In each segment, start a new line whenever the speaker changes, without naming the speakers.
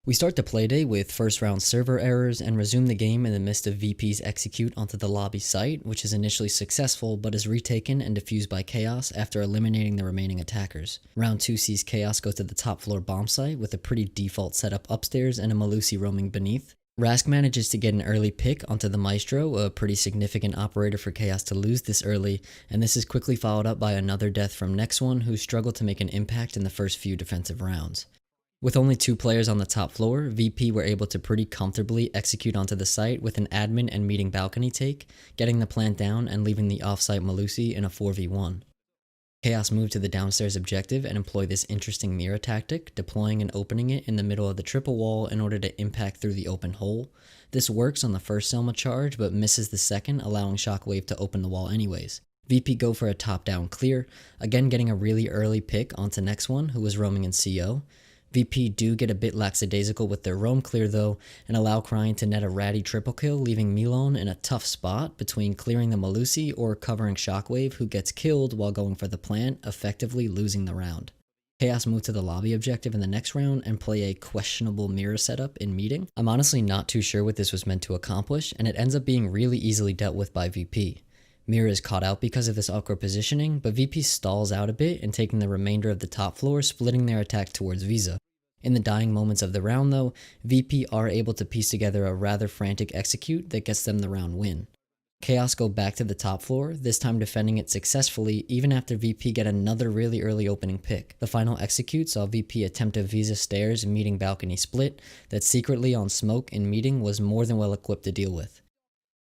We start the Playday with first round server errors and resume the game in the midst of VP's execute onto the lobby site, which is initially successful but is retaken and defused by Chaos after eliminating the remaining attackers. Round 2 sees Chaos go to the top floor bomb site with a pretty default setup upstairs and a Malusi roaming beneath. Rask manages to get an early pick onto the Maestro, a pretty significant operator for Chaos to lose this early, and this is quickly followed up by another death from Next One, who struggled to make an impact in the first few defensive rounds. With only 2 players on the top floor, VP were able to pretty comfortably execute onto the site with an admin and meeting balcony take, getting the plant down and leaving the offsite Malusi in a 4v1. Chaos moved to the downstairs objective and employed this interesting mirror tactic, deploying and opening it in the middle of the triple wall in order to impact through the open hole. This works on the first Selma charge but misses the second, allowing Shockwave to open the wall anyways. VP go for a top-down clear, again getting a really early pick onto Next One, who was roaming in CO. VP do get a bit lackadaisical with their roam clear though, and allow Crying to net a ratty triple kill, leaving Milon in a tough spot between clearing the Malusi or covering Shockwave, who gets killed while going for the plant, effectively losing the round. Chaos move to the lobby objective in the next round and play a questionable mirror setup in meeting. I'm honestly not too sure what this was meant to accomplish, and it ends up being really easily dealt with by VP. Mirror is caught out because of this awkward positioning, but VP stalls out a bit and taking the remainder of the top floor, splitting their attack towards Visa. In the dying moments of the round though, VP are able to piece together a rather frantic execute that gets them the round win. Chaos go back to the top floor, this time defending it successfully even after VP get another really early opening pick. The final execute saw VP attempt a Visa stairs meeting balcony split that secretly on smoke in meeting was more than well equipped to deal with.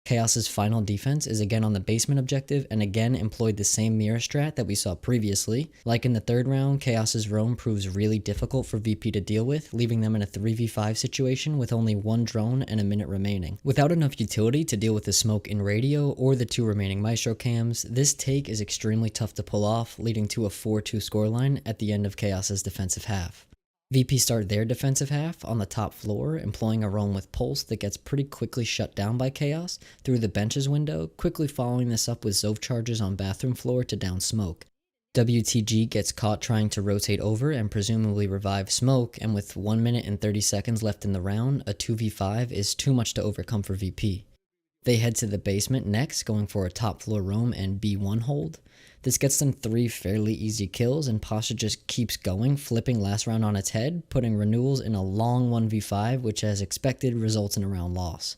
Chaos's final defense is again on the basement objective and again employed the same mirror strat that we saw previously. Like in the third round, Chaos's roam proves really difficult for VP to deal with, leaving them in a 3v5 situation with only 1 drone and a minute remaining. Without enough utility to deal with the smoke in radio or the 2 remaining Maestro cams, this take is extremely tough to pull off, leading to a 4-2 scoreline at the end of Chaos's defensive half. VP start their defensive half on the top floor, employing a roam with Pulse that gets pretty quickly shut down by Chaos through the benches window, quickly following this up with Zove charges on bathroom floor to down smoke. WTG gets caught trying to rotate over and presumably revive smoke, and with 1 minute and 30 seconds left in the round, a 2v5 is too much to overcome for VP. They head to the basement next, going for a top floor roam and B1 hold. This gets them 3 fairly easy kills, and Pasha just keeps going, flipping last round on its head, putting Renewals in a long 1v5, which as expected results in a round loss.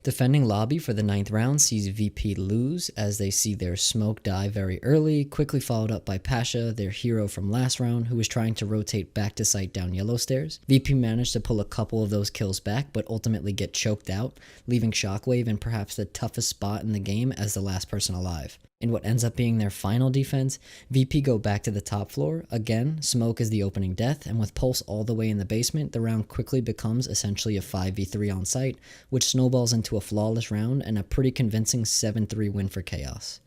Defending lobby for the 9th round sees VP lose as they see their smoke die very early, quickly followed up by Pasha, their hero from last round, who was trying to rotate back to site down yellow stairs. VP managed to pull a couple of those kills back, but ultimately get choked out, leaving Shockwave in perhaps the toughest spot in the game as the last person alive. In what ends up being their final defense, VP go back to the top floor. Again, smoke is the opening death, and with Pulse all the way in the basement, the round quickly becomes essentially a 5v3 on site, which snowballs into a flawless round and a pretty convincing 7-3 win for Chaos.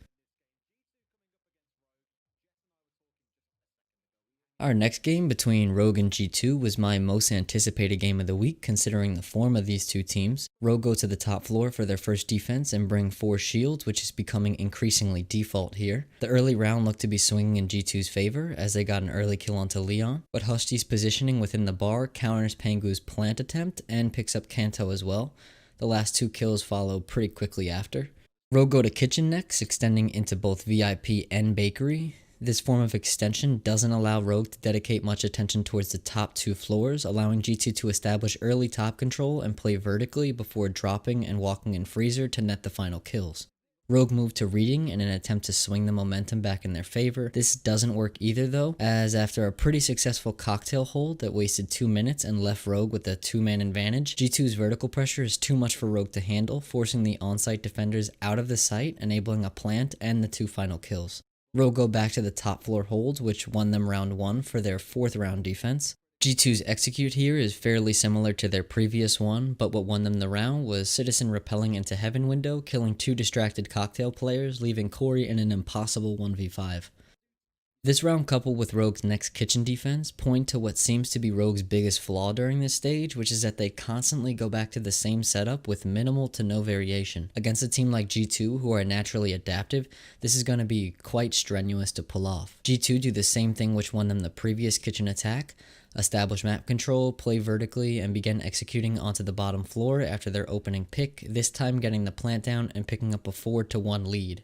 Our next game between Rogue and G2 was my most anticipated game of the week considering the form of these two teams. Rogue go to the top floor for their first defense and bring 4 shields, which is becoming increasingly default here. The early round looked to be swinging in G2's favor as they got an early kill onto Leon, but Hushti's positioning within the bar counters Pangu's plant attempt and picks up Kanto as well. The last 2 kills follow pretty quickly after. Rogue go to kitchen next, extending into both VIP and bakery. This form of extension doesn't allow Rogue to dedicate much attention towards the top 2 floors, allowing G2 to establish early top control and play vertically before dropping and walking in freezer to net the final kills. Rogue moved to reading in an attempt to swing the momentum back in their favor. This doesn't work either though, as after a pretty successful cocktail hold that wasted 2 minutes and left Rogue with a 2-man advantage, G2's vertical pressure is too much for Rogue to handle, forcing the on-site defenders out of the site, enabling a plant and the 2 final kills. Rogue go back to the top floor holds, which won them round 1 for their 4th round defense. G2's execute here is fairly similar to their previous one, but what won them the round was Citizen rappelling into Heaven window, killing 2 distracted cocktail players, leaving Corey in an impossible 1v5. This round, coupled with Rogue's next kitchen defense, point to what seems to be Rogue's biggest flaw during this stage, which is that they constantly go back to the same setup with minimal to no variation. Against a team like G2, who are naturally adaptive, this is going to be quite strenuous to pull off. G2 do the same thing which won them the previous kitchen attack, establish map control, play vertically, and begin executing onto the bottom floor after their opening pick, this time getting the plant down and picking up a 4-1 lead.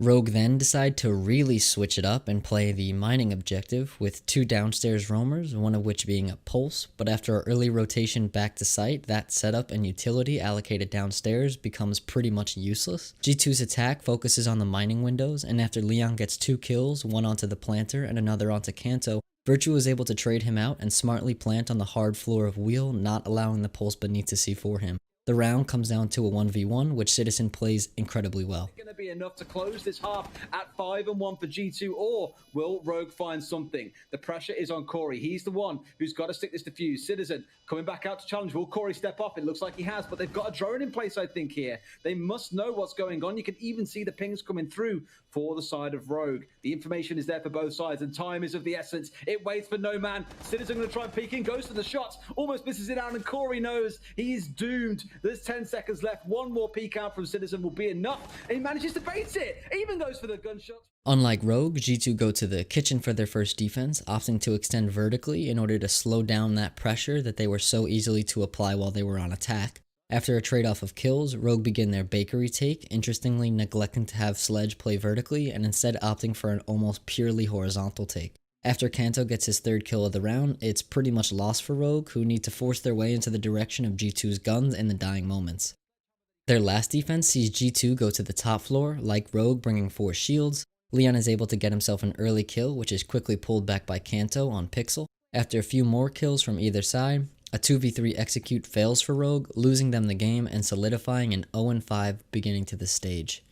Rogue then decide to really switch it up and play the mining objective with 2 downstairs roamers, one of which being a pulse, but after an early rotation back to site, that setup and utility allocated downstairs becomes pretty much useless. G2's attack focuses on the mining windows, and after Leon gets 2 kills, one onto the planter and another onto Kanto, Virtue was able to trade him out and smartly plant on the hard floor of Wheel, not allowing the pulse beneath to see for him. The round comes down to a 1v1, which Citizen plays incredibly well.
Going to be enough to close this half at 5-1 for G2, or will Rogue find something? The pressure is on Corey. He's the one who's got to stick this defuse. Citizen coming back out to challenge. Will Corey step up? It looks like he has, but they've got a drone in place, I think, here. They must know what's going on. You can even see the pings coming through for the side of Rogue. The information is there for both sides, and time is of the essence. It waits for no man. Citizen going to try and peek in, goes for the shots, almost misses it out, and Corey knows he's doomed. There's 10 seconds left. One more peek out from Citizen will be enough, and he manages to bait it. Even goes for the gunshots.
Unlike Rogue, G2 go to the kitchen for their first defense, opting to extend vertically in order to slow down that pressure that they were so easily to apply while they were on attack. After a trade-off of kills, Rogue begin their bakery take, interestingly neglecting to have Sledge play vertically and instead opting for an almost purely horizontal take. After Kanto gets his 3rd kill of the round, it's pretty much lost for Rogue, who need to force their way into the direction of G2's guns in the dying moments. Their last defense sees G2 go to the top floor, like Rogue bringing 4 shields. Leon is able to get himself an early kill, which is quickly pulled back by Kanto on Pixel. After a few more kills from either side, a 2v3 execute fails for Rogue, losing them the game and solidifying an 0-5 beginning to the stage.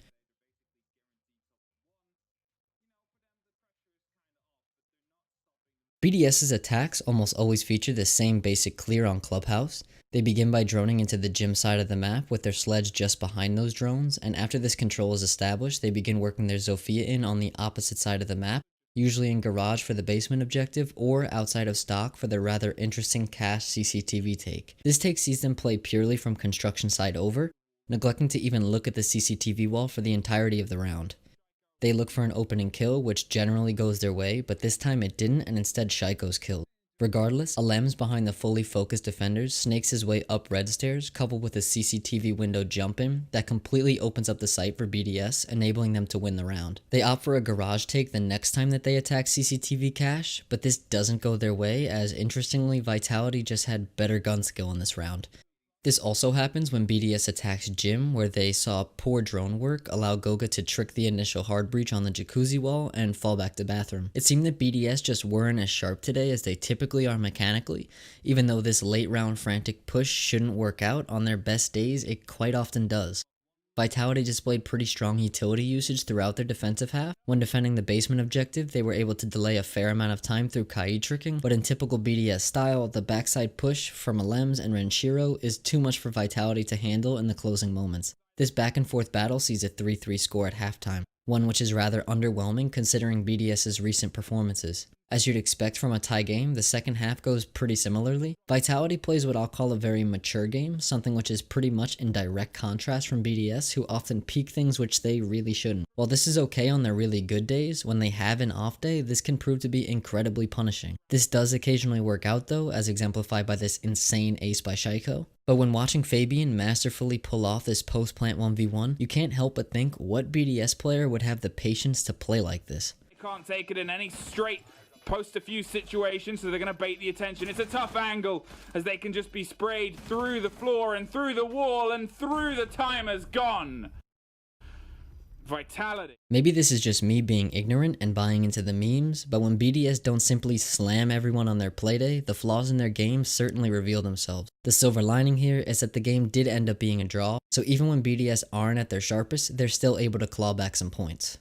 BDS's attacks almost always feature the same basic clear on Clubhouse. They begin by droning into the gym side of the map with their sledge just behind those drones, and after this control is established, they begin working their Zofia in on the opposite side of the map, usually in garage for the basement objective or outside of stock for their rather interesting cache CCTV take. This take sees them play purely from construction side over, neglecting to even look at the CCTV wall for the entirety of the round. They look for an opening kill, which generally goes their way, but this time it didn't, and instead Shaiko's killed. Regardless, Alems behind the fully focused defenders snakes his way up red stairs, coupled with a CCTV window jump in that completely opens up the site for BDS, enabling them to win the round. They opt for a garage take the next time that they attack CCTV cache, but this doesn't go their way, as interestingly Vitality just had better gun skill in this round. This also happens when BDS attacks Gym, where they saw poor drone work allow Goga to trick the initial hard breach on the jacuzzi wall and fall back to bathroom. It seemed that BDS just weren't as sharp today as they typically are mechanically. Even though this late round frantic push shouldn't work out, on their best days it quite often does. Vitality displayed pretty strong utility usage throughout their defensive half. When defending the basement objective, they were able to delay a fair amount of time through Kai tricking, but in typical BDS style, the backside push from Alems and Renshiro is too much for Vitality to handle in the closing moments. This back and forth battle sees a 3-3 score at halftime, one which is rather underwhelming considering BDS's recent performances. As you'd expect from a tie game, the second half goes pretty similarly. Vitality plays what I'll call a very mature game, something which is pretty much in direct contrast from BDS, who often peak things which they really shouldn't. While this is okay on their really good days, when they have an off day, this can prove to be incredibly punishing. This does occasionally work out though, as exemplified by this insane ace by Shaiko. But when watching Fabian masterfully pull off this post-plant 1v1, you can't help but think, what BDS player would have the patience to play like this?
They can't take it in any straight post a few situations, so they're going to bait the attention. It's a tough angle, as they can just be sprayed through the floor and through the wall and through the timers. Gone. Vitality.
Maybe this is just me being ignorant and buying into the memes, but when BDS don't simply slam everyone on their playday, the flaws in their game certainly reveal themselves. The silver lining here is that the game did end up being a draw, so even when BDS aren't at their sharpest, they're still able to claw back some points.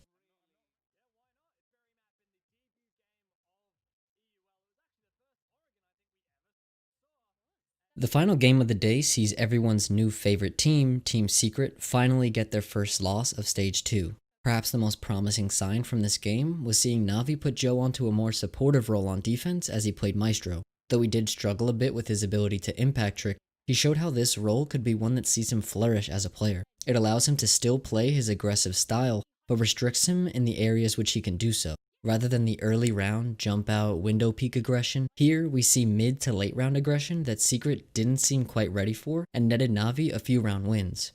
The final game of the day sees everyone's new favorite team, Team Secret, finally get their first loss of Stage 2. Perhaps the most promising sign from this game was seeing Navi put Joe onto a more supportive role on defense as he played Maestro. Though he did struggle a bit with his ability to impact trick, he showed how this role could be one that sees him flourish as a player. It allows him to still play his aggressive style, but restricts him in the areas which he can do so. Rather than the early round, jump out, window peek aggression, here we see mid to late round aggression that Secret didn't seem quite ready for and netted Navi a few round wins.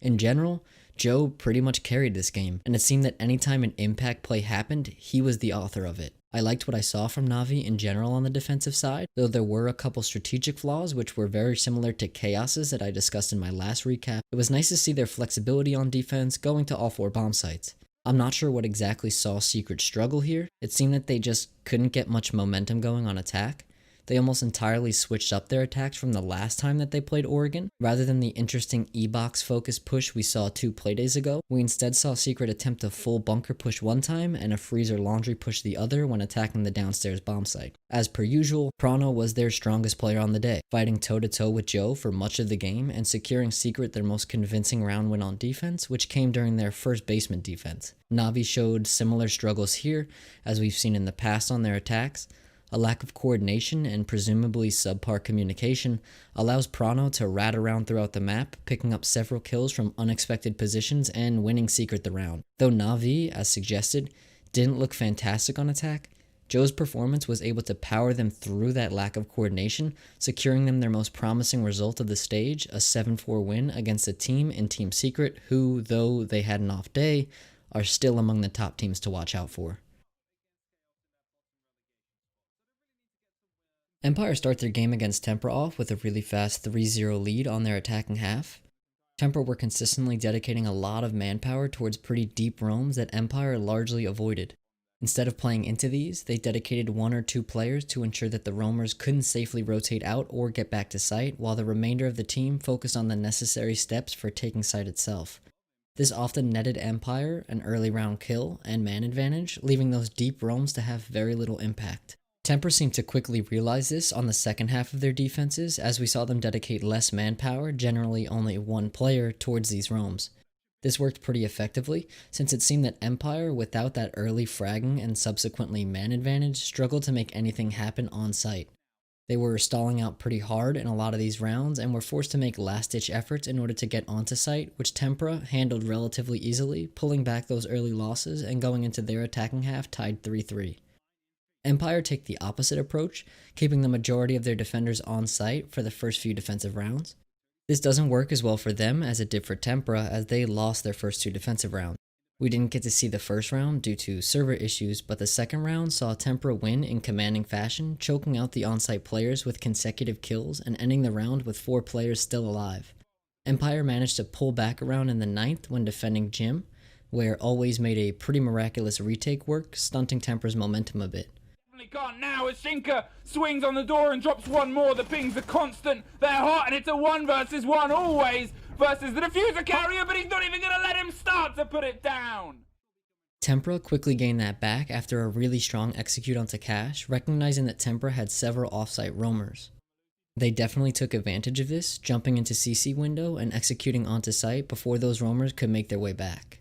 In general, Joe pretty much carried this game, and it seemed that anytime an impact play happened, he was the author of it. I liked what I saw from Navi in general on the defensive side, though there were a couple strategic flaws which were very similar to Chaos's that I discussed in my last recap. It was nice to see their flexibility on defense going to all 4 bomb sites. I'm not sure what exactly saw Secret struggle here. It seemed that they just couldn't get much momentum going on attack. They almost entirely switched up their attacks from the last time that they played Oregon. Rather than the interesting E-box focus push we saw 2 playdays ago, we instead saw Secret attempt a full bunker push one time and a freezer laundry push the other when attacking the downstairs bomb site. As per usual, Prano was their strongest player on the day, fighting toe-to-toe with Joe for much of the game and securing Secret their most convincing round win on defense, which came during their first basement defense. Navi showed similar struggles here, as we've seen in the past on their attacks. A lack of coordination and presumably subpar communication allows Prano to rat around throughout the map, picking up several kills from unexpected positions and winning Secret the round. Though Navi, as suggested, didn't look fantastic on attack, Joe's performance was able to power them through that lack of coordination, securing them their most promising result of the stage, a 7-4 win against a team in Team Secret who, though they had an off day, are still among the top teams to watch out for. Empire start their game against Tempra off with a really fast 3-0 lead on their attacking half. Tempra were consistently dedicating a lot of manpower towards pretty deep roams that Empire largely avoided. Instead of playing into these, they dedicated 1 or 2 players to ensure that the roamers couldn't safely rotate out or get back to site, while the remainder of the team focused on the necessary steps for taking site itself. This often netted Empire an early round kill and man advantage, leaving those deep roams to have very little impact. Tempra seemed to quickly realize this on the second half of their defenses, as we saw them dedicate less manpower, generally only 1 player, towards these roams. This worked pretty effectively, since it seemed that Empire, without that early fragging and subsequently man advantage, struggled to make anything happen on site. They were stalling out pretty hard in a lot of these rounds and were forced to make last-ditch efforts in order to get onto site, which Tempra handled relatively easily, pulling back those early losses and going into their attacking half tied 3-3. Empire take the opposite approach, keeping the majority of their defenders on site for the first few defensive rounds. This doesn't work as well for them as it did for Tempra, as they lost their first 2 defensive rounds. We didn't get to see the first round due to server issues, but the second round saw Tempra win in commanding fashion, choking out the on-site players with consecutive kills and ending the round with 4 players still alive. Empire managed to pull back around in the 9th when defending Jim, where Always made a pretty miraculous retake work, stunting Tempra's momentum a bit.
Can't now as Shinka swings on the door and drops 1 more. The pings are constant, they're hot, and it's a 1 versus 1 always versus the diffuser carrier, but he's not even going to let him start to put it down.
Tempra quickly gained that back after a really strong execute onto Cash, recognizing that Tempra had several offsite roamers. They definitely took advantage of this, jumping into CC window and executing onto site before those roamers could make their way back.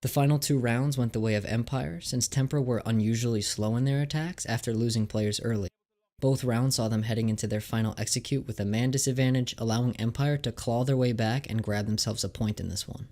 The final 2 rounds went the way of Empire, since Tempra were unusually slow in their attacks after losing players early. Both rounds saw them heading into their final execute with a man disadvantage, allowing Empire to claw their way back and grab themselves a point in this one.